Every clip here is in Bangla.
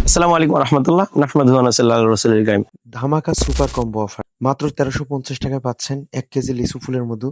আসসালামু আলাইকুম রহমতুল্লাহ নাহমাদুহু ওয়া নাসাল্লাহু আলা রাসূলিল কারীম। ধামাকা সুপার কম্বো অফার মাত্র ১৩৫০ টাকায় পাচ্ছেন ১ কেজি লিচু ফুলের মধু,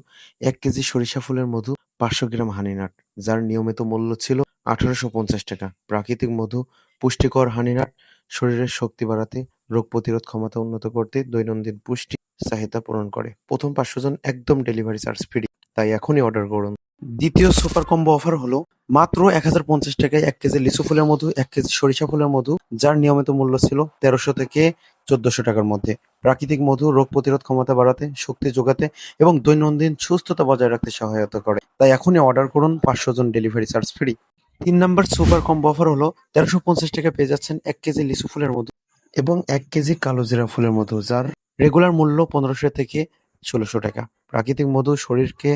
১ কেজি সরিষা ফুলের মধু, ৫০০ গ্রাম হানিনাট, যার নিয়মিত মূল্য ছিল ১৮৫০ টাকা। প্রাকৃতিক মধু, পুষ্টিকর হানিনাট শরীরের শক্তি বাড়াতে, রোগ প্রতিরোধ ক্ষমতা উন্নত করতে, দৈনন্দিন পুষ্টি চাহিদা পূরণ করে। প্রথম ৫০০ জন একদম ডেলিভারি চার্জ ফ্রি, তাই এখনই অর্ডার করুন। দ্বিতীয় সুপার কম্বো অফার হলো মাত্র ১০৫০ টাকায় ১ কেজি লিচু ফুলের মধু, ১ কেজি সরিষা ফুলের মধু, যার নিয়মিত মূল্য ছিল ১৩০০ থেকে ১৪০০ টাকার মধ্যে। প্রাকৃতিক মধু রোগ প্রতিরোধ ক্ষমতা বাড়াতে, শক্তি যোগাতে এবং দৈনন্দিন সুস্থতা বজায় রাখতে সহায়তা করে। তাই এখনই অর্ডার করুন, ৫০০ জন delivery charge free. ৩ number super combo offer হলো ১৩৫০ টাকায় পেয়ে যাচ্ছেন ১ কেজি লিচু ফুলের মধু এবং ১ কেজি কালোজিরা ফুলের মধু, যার রেগুলার মূল্য ১৫০০ থেকে ১৬০০ টাকা। প্রাকৃতিক মধু শরীরকে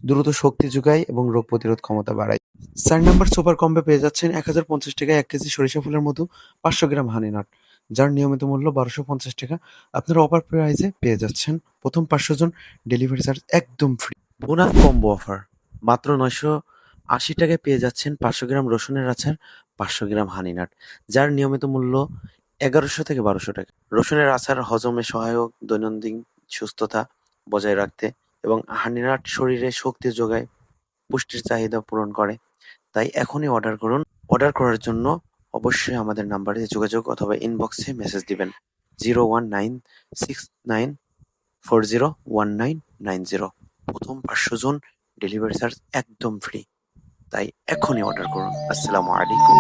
দ্রুত শক্তি যোগায় এবং রোগ প্রতিরোধ ক্ষমতা বাড়ায়। ৪ নাম্বার সুপার কম্বোয় পেয়ে যাচ্ছেন ১০৫০ টাকায় ১ কেজি সরিষা ফুলের মধু, ৫০০ গ্রাম হানি নাট, যার নিয়মিত মূল্য ১২৫০ টাকা। আপনারা অফার প্রাইসে পেয়ে যাচ্ছেন। প্রথম ৫০০ জন ডেলিভারি চার্জ একদম ফ্রি। বোনাস কম্বো অফার মাত্র ৯৮০ টাকায় পেয়ে যাচ্ছেন ৫০০ গ্রাম রসুনের আচার, ৫০০ গ্রাম হানি নাট, যার নিয়মিত মূল্য ১১০০ থেকে ১২০০ টাকা। রসুনের আচার হজমে সহায়ক, দৈনন্দিন সুস্থতা বজায় রাখতে এবং হানি নাট শরীরে শক্তি যোগায়, পুষ্টির চাহিদা পূরণ করে। তাই এখনই অর্ডার করুন। অর্ডার করার জন্য অবশ্যই আমাদের নাম্বারে যোগাযোগ অথবা ইনবক্সে মেসেজ দিবেন 01969401990। প্রথম ৫০০ জন ডেলিভারি চার্জ একদম ফ্রি, তাই এখনই অর্ডার করুন। আসসালামু আলাইকুম।